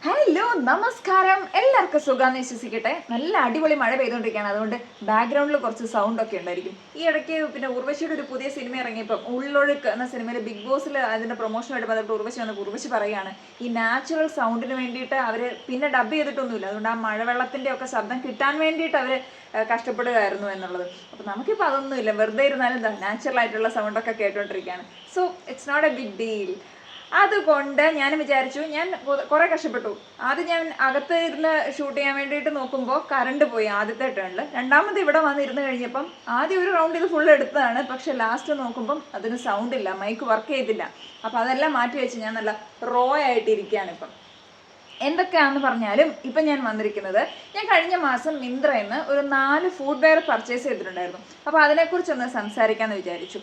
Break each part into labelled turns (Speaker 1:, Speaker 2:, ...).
Speaker 1: Hello നമസ്കാരം, എല്ലാവർക്കും സുഖാന്ന് വിശ്വസിക്കട്ടെ. നല്ല അടിപൊളി മഴ പെയ്തുകൊണ്ടിരിക്കുകയാണ്. അതുകൊണ്ട് ബാക്ക്ഗ്രൗണ്ടിൽ കുറച്ച് സൗണ്ട് ഒക്കെ ഉണ്ടായിരിക്കും. ഈ ഇടയ്ക്ക് പിന്നെ ഉർവശിയുടെ ഒരു പുതിയ സിനിമ ഇറങ്ങിയപ്പം ഉള്ളൊഴുക്ക് എന്ന സിനിമയിൽ ബിഗ് ബോസിൽ അതിന്റെ പ്രൊമോഷനായിട്ട് ബന്ധപ്പെട്ട് ഉർവശി വന്നപ്പോൾ ഉർവശി പറയുകയാണ് ഈ നാച്ചുറൽ സൗണ്ടിന് വേണ്ടിയിട്ട് അവർ പിന്നെ ഡബ് ചെയ്തിട്ടൊന്നുമില്ല. അതുകൊണ്ട് ആ മഴവെള്ളത്തിന്റെ ഒക്കെ ശബ്ദം കിട്ടാൻ വേണ്ടിയിട്ട് അവർ കഷ്ടപ്പെടുകയായിരുന്നു എന്നുള്ളത്. അപ്പോൾ നമുക്കിപ്പോൾ അതൊന്നുമില്ല, വെറുതെ ഇരുന്നാലും നാച്ചുറൽ ആയിട്ടുള്ള സൗണ്ടൊക്കെ കേട്ടോണ്ടിരിക്കുകയാണ്. So it's not a big deal. അതുകൊണ്ട് ഞാൻ വിചാരിച്ചു, ഞാൻ കുറെ കഷ്ടപ്പെട്ടു. ആദ്യം ഞാൻ അകത്ത് ഇരുന്ന് ഷൂട്ട് ചെയ്യാൻ വേണ്ടിയിട്ട് നോക്കുമ്പോൾ കറണ്ട് പോയി ആദ്യത്തെ ടേണിൽ. രണ്ടാമത് ഇവിടെ വന്നിരുന്ന് കഴിഞ്ഞപ്പം ആദ്യം ഒരു റൗണ്ട് ഇത് ഫുൾ എടുത്തതാണ്. പക്ഷെ ലാസ്റ്റ് നോക്കുമ്പം അതിന് സൗണ്ട് ഇല്ല, മൈക്ക് വർക്ക് ചെയ്തില്ല. അപ്പം അതെല്ലാം മാറ്റി വെച്ച് ഞാൻ നല്ല റോ ആയിട്ടിരിക്കുകയാണ് ഇപ്പം. എന്തൊക്കെയാണെന്ന് പറഞ്ഞാലും ഇപ്പം ഞാൻ വന്നിരിക്കുന്നത്, ഞാൻ കഴിഞ്ഞ മാസം മിന്ത്രയിൽ നിന്ന് ഒരു 4 ഫുഡ് വെയർ പർച്ചേസ് ചെയ്തിട്ടുണ്ടായിരുന്നു. അപ്പോൾ അതിനെക്കുറിച്ചൊന്ന് സംസാരിക്കാമെന്ന് വിചാരിച്ചു.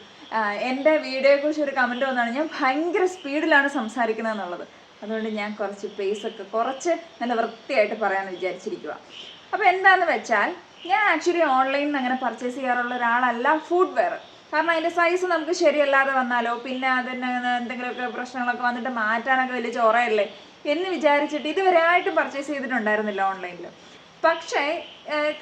Speaker 1: എൻ്റെ വീഡിയോയെക്കുറിച്ച് ഒരു കമൻറ്റ് വന്നാണ് ഞാൻ ഭയങ്കര സ്പീഡിലാണ് സംസാരിക്കുന്നത് എന്നുള്ളത്. അതുകൊണ്ട് ഞാൻ കുറച്ച് പേസൊക്കെ കുറച്ച് നല്ല വൃത്തിയായിട്ട് പറയാമെന്ന് വിചാരിച്ചിരിക്കുക. അപ്പോൾ എന്താണെന്ന് വെച്ചാൽ, ഞാൻ ആക്ച്വലി ഓൺലൈനിൽ നിന്ന് അങ്ങനെ പർച്ചേസ് ചെയ്യാറുള്ള ഒരാളല്ല ഫുഡ് വെയർ. കാരണം അതിൻ്റെ സൈസ് നമുക്ക് ശരിയല്ലാതെ വന്നാലോ, പിന്നെ അതിന് എന്തെങ്കിലുമൊക്കെ പ്രശ്നങ്ങളൊക്കെ വന്നിട്ട് മാറ്റാനൊക്കെ വലിയ ചോറയല്ലേ എന്ന് വിചാരിച്ചിട്ട് ഇതുവരെ ആയിട്ടും പർച്ചേസ് ചെയ്തിട്ടുണ്ടായിരുന്നില്ല ഓൺലൈനിൽ. പക്ഷേ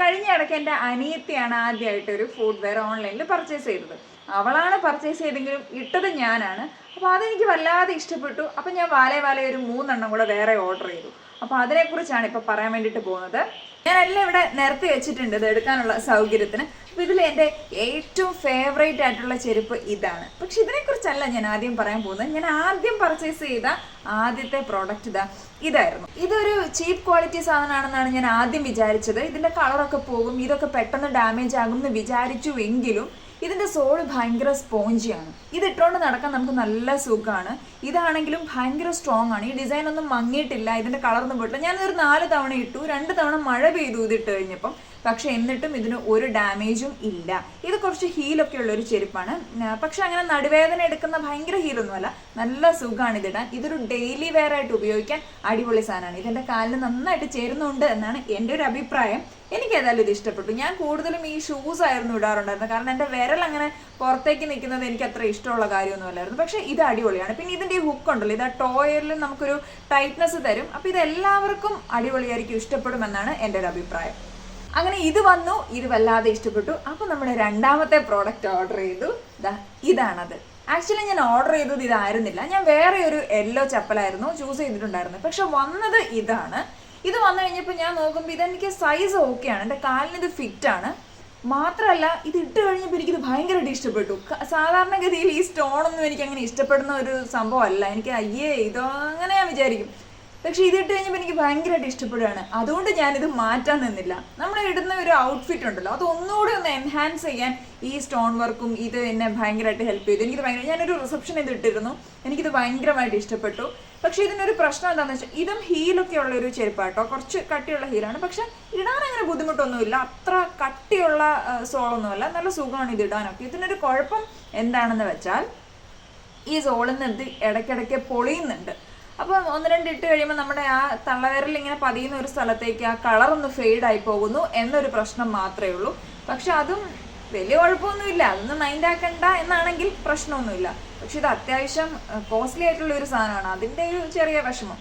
Speaker 1: കഴിഞ്ഞ ഇടയ്ക്ക് എൻ്റെ അനിയത്തിയാണ് ആദ്യമായിട്ട് ഒരു ഫുഡ് വെയർ ഓൺലൈനിൽ പർച്ചേസ് ചെയ്തത്. അവളാണ് പർച്ചേസ് ചെയ്തെങ്കിലും ഇട്ടത് ഞാനാണ്. അപ്പോൾ അതെനിക്ക് വല്ലാതെ ഇഷ്ടപ്പെട്ടു. അപ്പം ഞാൻ വാലേ ഒരു 3 എണ്ണം കൂടെ വേറെ ഓർഡർ ചെയ്തു. അപ്പോൾ അതിനെക്കുറിച്ചാണ് ഇപ്പോൾ പറയാൻ വേണ്ടിയിട്ട് പോകുന്നത്. ഞാനെല്ലാം ഇവിടെ നിരത്തി വെച്ചിട്ടുണ്ട് ഇത് എടുക്കാനുള്ള സൗകര്യത്തിന്. അപ്പോൾ ഇതിൽ എൻ്റെ ഏറ്റവും ഫേവറേറ്റ് ആയിട്ടുള്ള ചെരുപ്പ് ഇതാണ്. പക്ഷെ ഇതിനെക്കുറിച്ചല്ല ഞാൻ ആദ്യം പറയാൻ പോകുന്നത്. ഞാൻ ആദ്യം പർച്ചേസ് ചെയ്ത ആദ്യത്തെ പ്രോഡക്റ്റ് ഇതായിരുന്നു. ഇതൊരു ചീപ്പ് ക്വാളിറ്റി സാധനമാണെന്നാണ് ഞാൻ ആദ്യം വിചാരിച്ചത്. ഇതിൻ്റെ കളറൊക്കെ പോകും, ഇതൊക്കെ പെട്ടെന്ന് ഡാമേജ് ആകും എന്ന് വിചാരിച്ചു. എങ്കിലും ഇതിൻ്റെ സോള് ഭയങ്കര സ്പോഞ്ചിയാണ്. ഇതിട്ടുകൊണ്ട് നടക്കാൻ നമുക്ക് നല്ല സുഖമാണ്. ഇതാണെങ്കിലും ഭയങ്കര സ്ട്രോങ് ആണ്. ഈ ഡിസൈൻ ഒന്നും മങ്ങിയിട്ടില്ല, ഇതിൻ്റെ കളറൊന്നും പോയിട്ടില്ല. ഞാനൊരു 4 തവണ ഇട്ടു, 2 തവണ മഴ പെയ്തു ഇതിട്ട് കഴിഞ്ഞപ്പം. പക്ഷെ എന്നിട്ടും ഇതിന് ഒരു ഡാമേജും ഇല്ല. ഇത് കുറച്ച് ഹീലൊക്കെ ഉള്ളൊരു ചെരുപ്പാണ്. പക്ഷെ അങ്ങനെ നടുവേദന എടുക്കുന്ന ഭയങ്കര ഹീലൊന്നുമല്ല, നല്ല സുഖമാണ് ഇതിടാൻ. ഇതൊരു ഡെയിലി വെയർ ആയിട്ട് ഉപയോഗിക്കാൻ അടിപൊളി സാധനമാണ്. ഇതെൻ്റെ കാലിന് നന്നായിട്ട് ചേരുന്നുണ്ട് എന്നാണ് എൻ്റെ ഒരു അഭിപ്രായം. എനിക്ക് ഏതായാലും ഇത് ഇഷ്ടപ്പെട്ടു. ഞാൻ കൂടുതലും ഈ ഷൂസ് ആയിരുന്നു ഇടാറുണ്ടായിരുന്നത്. കാരണം എൻ്റെ വിരൽ അങ്ങനെ പുറത്തേക്ക് നിൽക്കുന്നത് എനിക്ക് അത്ര ഇഷ്ടമുള്ള കാര്യമൊന്നുമല്ലായിരുന്നു. പക്ഷേ ഇത് അടിപൊളിയാണ്. പിന്നെ ഇതിൻ്റെ ഈ ഹുക്ക് ഉണ്ടല്ലോ, ഇത് ആ ടോയിൽ നമുക്കൊരു ടൈറ്റ്നസ് തരും. അപ്പോൾ ഇത് എല്ലാവർക്കും അടിപൊളിയായിരിക്കും, ഇഷ്ടപ്പെടുമെന്നാണ് എൻ്റെ ഒരു അഭിപ്രായം. അങ്ങനെ ഇത് വന്നു, ഇത് വല്ലാതെ ഇഷ്ടപ്പെട്ടു. അപ്പോൾ നമ്മുടെ രണ്ടാമത്തെ പ്രോഡക്റ്റ് ഓർഡർ ചെയ്തു. ഇതാണത്. ആക്ച്വലി ഞാൻ ഓർഡർ ചെയ്തത് ഇതായിരുന്നില്ല. ഞാൻ വേറെ ഒരു യെല്ലോ ചപ്പലായിരുന്നു ചൂസ് ചെയ്തിട്ടുണ്ടായിരുന്നത്. പക്ഷെ വന്നത് ഇതാണ്. ഇത് വന്നു കഴിഞ്ഞപ്പോൾ ഞാൻ നോക്കുമ്പോൾ ഇതെനിക്ക് സൈസ് ഓക്കെയാണ്, എൻ്റെ കാലിന് ഇത് ഫിറ്റാണ്. മാത്രമല്ല ഇത് ഇട്ട് കഴിഞ്ഞപ്പോൾ എനിക്കിത് ഭയങ്കരമായിട്ട് ഇഷ്ടപ്പെട്ടു. സാധാരണഗതിയിൽ ഈ സ്റ്റോണൊന്നും എനിക്ക് അങ്ങനെ ഇഷ്ടപ്പെടുന്ന ഒരു സംഭവമല്ല. എനിക്ക് അയ്യേ ഇതോ അങ്ങനെ ഞാൻ വിചാരിക്കും. പക്ഷെ ഇതിട്ട് കഴിഞ്ഞപ്പോൾ എനിക്ക് ഭയങ്കരമായിട്ട് ഇഷ്ടപ്പെടുകയാണ്. അതുകൊണ്ട് ഞാനിത് മാറ്റാൻ നിന്നില്ല. നമ്മൾ ഇടുന്ന ഒരു ഔട്ട്ഫിറ്റ് ഉണ്ടല്ലോ, അത് ഒന്നുകൂടി ഒന്ന് എൻഹാൻസ് ചെയ്യാൻ ഈ സ്റ്റോൺ വർക്കും ഇത് എന്നെ ഭയങ്കരമായിട്ട് ഹെൽപ്പ് ചെയ്തു. എനിക്കിത് ഭയങ്കര, ഞാനൊരു റിസപ്ഷൻ ഇത് ഇട്ടിരുന്നു, എനിക്കിത് ഭയങ്കരമായിട്ട് ഇഷ്ടപ്പെട്ടു. പക്ഷെ ഇതിനൊരു പ്രശ്നം എന്താണെന്ന് വെച്ചാൽ, ഇതും ഹീലൊക്കെ ഉള്ള ഒരു ചെരുപ്പാട്ടോ, കുറച്ച് കട്ടിയുള്ള ഹീലാണ്. പക്ഷെ ഇടാൻ അങ്ങനെ ബുദ്ധിമുട്ടൊന്നുമില്ല, അത്ര കട്ടിയുള്ള സോളൊന്നുമല്ല, നല്ല സുഖമാണ് ഇത് ഇടാനൊക്കെ. ഇതിനൊരു കുഴപ്പം എന്താണെന്ന് വെച്ചാൽ, ഈ സോളിൽ നിന്ന് ഇത് ഇടയ്ക്കിടയ്ക്ക് പൊളിയുന്നുണ്ട്. അപ്പം 1-2 ഇട്ട് കഴിയുമ്പോൾ നമ്മുടെ ആ തള്ളവിരൽ ഇങ്ങനെ പതിയുന്ന ഒരു സ്ഥലത്തേക്ക് ആ കളറൊന്ന് ഫെയ്ഡായി പോകുന്നു എന്നൊരു പ്രശ്നം മാത്രമേ ഉള്ളൂ. പക്ഷെ അതും വലിയ കുഴപ്പമൊന്നുമില്ല, അതൊന്നും മൈൻഡ് ആക്കണ്ട എന്നാണെങ്കിൽ പ്രശ്നമൊന്നുമില്ല. പക്ഷെ ഇത് അത്യാവശ്യം കോസ്റ്റ്ലി ആയിട്ടുള്ള ഒരു സാധനമാണ്, അതിൻ്റെ ഒരു ചെറിയ വിഷമം.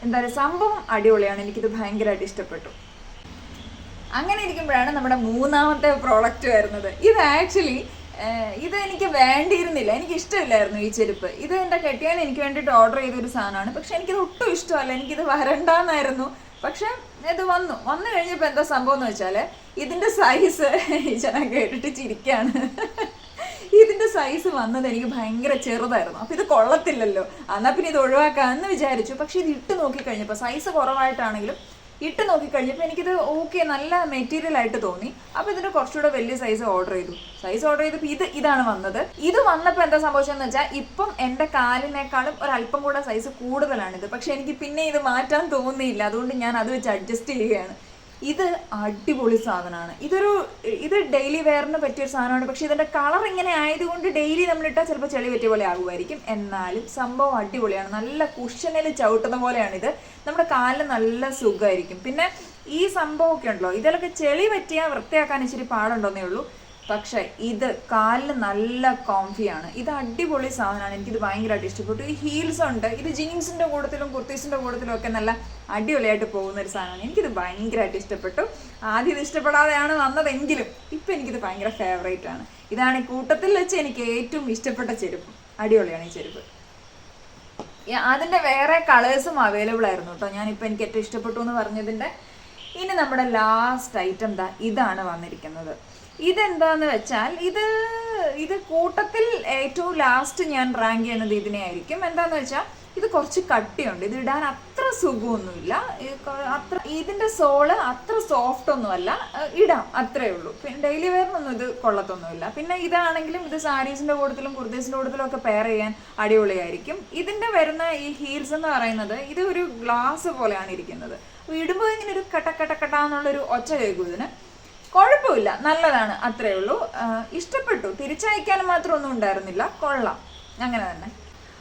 Speaker 1: എന്താ പറയുക, സംഭവം അടിപൊളിയാണ്, എനിക്കിത് ഭയങ്കരമായിട്ട് ഇഷ്ടപ്പെട്ടു. അങ്ങനെ ഇരിക്കുമ്പോഴാണ് നമ്മുടെ മൂന്നാമത്തെ പ്രോഡക്റ്റ് വരുന്നത്. ഇത് ആക്ച്വലി ഇത് എനിക്ക് വേണ്ടിയിരുന്നില്ല, എനിക്ക് ഇഷ്ടമില്ലായിരുന്നു ഈ ചെരുപ്പ്. ഇത് എൻ്റെ കെട്ടിയാൻ എനിക്ക് വേണ്ടിയിട്ട് ഓർഡർ ചെയ്തൊരു സാധനമാണ്. പക്ഷെ എനിക്കിത് ഒട്ടും ഇഷ്ടമല്ല, എനിക്കിത് വരണ്ടെന്നായിരുന്നു. പക്ഷെ ഇത് വന്നു കഴിഞ്ഞപ്പോൾ എന്താ സംഭവം എന്ന് വെച്ചാൽ, ഇതിൻ്റെ സൈസ് ഞാൻ കേട്ടിട്ട് ചിരിക്കുകയാണ്. ഇതിൻ്റെ സൈസ് വന്നത് എനിക്ക് ഭയങ്കര ചെറുതായിരുന്നു. അപ്പോൾ ഇത് കൊള്ളത്തില്ലല്ലോ, എന്നാൽ പിന്നെ ഇത് ഒഴിവാക്കാമെന്ന് വിചാരിച്ചു. പക്ഷെ ഇത് ഇട്ട് നോക്കിക്കഴിഞ്ഞപ്പോൾ സൈസ് കുറവായിട്ടാണെങ്കിലും ഇട്ട് നോക്കിക്കഴിഞ്ഞപ്പോൾ എനിക്കിത് ഓക്കെ, നല്ല മെറ്റീരിയൽ ആയിട്ട് തോന്നി. അപ്പോൾ ഇതിൻ്റെ കുറച്ചുകൂടെ വലിയ സൈസ് ഓർഡർ ചെയ്തപ്പോൾ ഇതാണ് വന്നത്. ഇത് വന്നപ്പോൾ എന്താ സംഭവിച്ചതെന്ന് വെച്ചാൽ, ഇപ്പം എൻ്റെ കാലിനേക്കാളും ഒരല്പം കൂടെ സൈസ് കൂടുതലാണിത്. പക്ഷെ എനിക്ക് പിന്നെ ഇത് മാറ്റാൻ തോന്നിയില്ല, അതുകൊണ്ട് ഞാൻ അത് വെച്ച് അഡ്ജസ്റ്റ് ചെയ്യുകയാണ്. ഇത് അടിപൊളി സാധനമാണ്. ഇത് ഡെയിലി വെയറിന് പറ്റിയൊരു സാധനമാണ്. പക്ഷെ ഇതിൻ്റെ കളർ ഇങ്ങനെ ആയതുകൊണ്ട് ഡെയിലി നമ്മളിട്ടാൽ ചിലപ്പോൾ ചെളി പറ്റിയ പോലെ ആകുമായിരിക്കും. എന്നാലും സംഭവം അടിപൊളിയാണ്, നല്ല കുഷനിൽ ചവിട്ടുന്ന പോലെയാണിത്. നമ്മുടെ കാലിന് നല്ല സുഖമായിരിക്കും. പിന്നെ ഈ സംഭവമൊക്കെ ഉണ്ടല്ലോ, ഇതിലൊക്കെ ചെളി പറ്റിയാൽ വൃത്തിയാക്കാൻ ഇച്ചിരി പാടുണ്ടെന്നേ ഉള്ളൂ. പക്ഷേ ഇത് കാലിന് നല്ല കോംഫിയാണ്. ഇത് അടിപൊളി സാധനമാണ്. എനിക്കിത് ഭയങ്കരമായിട്ട് ഇഷ്ടപ്പെട്ടു. ഈ ഹീൽസ് ഉണ്ട്, ഇത് ജീൻസിൻ്റെ കൂട്ടത്തിലും കുർത്തീസിൻ്റെ കൂട്ടത്തിലും ഒക്കെ നല്ല അടിപൊളിയായിട്ട് പോകുന്ന ഒരു സാധനമാണ്. എനിക്കിത് ഭയങ്കരമായിട്ട് ഇഷ്ടപ്പെട്ടു. ആദ്യം ഇത് ഇഷ്ടപ്പെടാതെയാണ് വന്നതെങ്കിലും ഇപ്പം എനിക്കിത് ഭയങ്കര ഫേവറേറ്റ് ആണ്. ഇതാണ് ഈ കൂട്ടത്തിൽ വെച്ച് എനിക്ക് ഏറ്റവും ഇഷ്ടപ്പെട്ട ചെരുപ്പ്. അടിപൊളിയാണ് ഈ ചെരുപ്പ്. അതിൻ്റെ വേറെ കളേഴ്സും അവൈലബിൾ ആയിരുന്നു കേട്ടോ. ഞാനിപ്പോൾ എനിക്ക് ഏറ്റവും ഇഷ്ടപ്പെട്ടു എന്ന് പറഞ്ഞതിൻ്റെ. ഇനി നമ്മുടെ ലാസ്റ്റ് ഐറ്റം ഇതാണ് വന്നിരിക്കുന്നത്. ഇതെന്താന്ന് വെച്ചാൽ ഇത് കൂട്ടത്തിൽ ഏറ്റവും ലാസ്റ്റ് ഞാൻ റാങ്ക് ചെയ്യുന്നത് ഇതിനെ ആയിരിക്കും. എന്താന്ന് വെച്ചാൽ ഇത് കുറച്ച് കട്ടിയുണ്ട്. ഇത് ഇടാൻ അത്ര സുഖമൊന്നുമില്ല. ഇതിന്റെ സോള് അത്ര സോഫ്റ്റ് ഒന്നുമല്ല. ഇടാം, അത്രേ ഉള്ളൂ. പിന്നെ ഡെയിലി വെയറിനൊന്നും ഇത് കൊള്ളത്തൊന്നുമില്ല. പിന്നെ ഇതാണെങ്കിലും ഇത് സാരീസിന്റെ കൂട്ടത്തിലും കുർത്തീസിന്റെ കൂട്ടത്തിലും ഒക്കെ പെയർ ചെയ്യാൻ അടിപൊളിയായിരിക്കും. ഇതിന്റെ വരുന്ന ഈ ഹീൽസ് എന്ന് പറയുന്നത് ഇത് ഒരു ഗ്ലാസ് പോലെയാണ് ഇരിക്കുന്നത്. ഇടുമ്പോൾ ഇങ്ങനെ ഒരു കട്ടക്കട്ടക്കട്ടാന്നുള്ളൊരു ഒച്ച കേൾക്കും. ഇതിന് കുഴപ്പമില്ല, നല്ലതാണ്, അത്രേ ഉള്ളൂ. ഇഷ്ടപ്പെട്ടു. തിരിച്ചയക്കാൻ മാത്രം ഒന്നും ഉണ്ടായിരുന്നില്ല, കൊള്ളാം, അങ്ങനെ തന്നെ.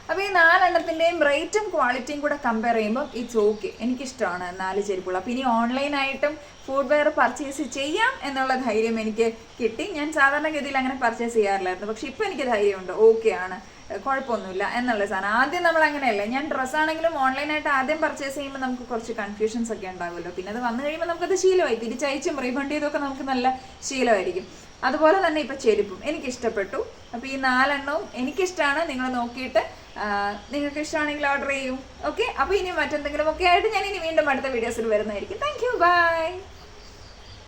Speaker 1: അപ്പോൾ ഈ 4 എണ്ണത്തിൻ്റെയും റേറ്റും ക്വാളിറ്റിയും കൂടെ കമ്പയർ ചെയ്യുമ്പോൾ ഇറ്റ്സ് ഓക്കെ. എനിക്കിഷ്ടമാണ് 4 ചെരുപ്പുകൾ. അപ്പോൾ ഇനി ഓൺലൈനായിട്ടും ഫുഡ് വെയർ പർച്ചേസ് ചെയ്യാം എന്നുള്ള ധൈര്യം എനിക്ക് കിട്ടി. ഞാൻ സാധാരണഗതിയിൽ അങ്ങനെ പർച്ചേസ് ചെയ്യാറില്ലായിരുന്നു, പക്ഷെ ഇപ്പോൾ എനിക്ക് ധൈര്യമുണ്ട്. ഓക്കെ ആണ്, കുഴപ്പമൊന്നുമില്ല എന്നുള്ള സാധനം. ആദ്യം നമ്മൾ അങ്ങനെയല്ലേ, ഞാൻ ഡ്രസ്സാണെങ്കിലും ഓൺലൈനായിട്ട് ആദ്യം പർച്ചേസ് ചെയ്യുമ്പോൾ നമുക്ക് കുറച്ച് കൺഫ്യൂഷൻസ് ഒക്കെ ഉണ്ടാകുമല്ലോ. പിന്നെ അത് വന്നു കഴിയുമ്പോൾ നമുക്കത് ശീലമായി. തിരിച്ചയച്ചും റീഫണ്ട് ചെയ്തൊക്കെ നമുക്ക് നല്ല ശീലമായിരിക്കും. അതുപോലെ തന്നെ ഇപ്പം ചെരുപ്പും എനിക്കിഷ്ടപ്പെട്ടു. അപ്പോൾ ഈ 4 എണ്ണവും എനിക്കിഷ്ടമാണ്. നിങ്ങൾ നോക്കിയിട്ട് നിങ്ങൾക്ക് ഇഷ്ടമാണെങ്കിൽ ഓർഡർ ചെയ്യും. ഓക്കെ, അപ്പോൾ ഇനി മറ്റെന്തെങ്കിലും ഒക്കെ ആയിട്ട് ഞാൻ ഇനി വീണ്ടും അടുത്ത വീഡിയോസിൽ വരുന്നതായിരിക്കും. Thank you, by.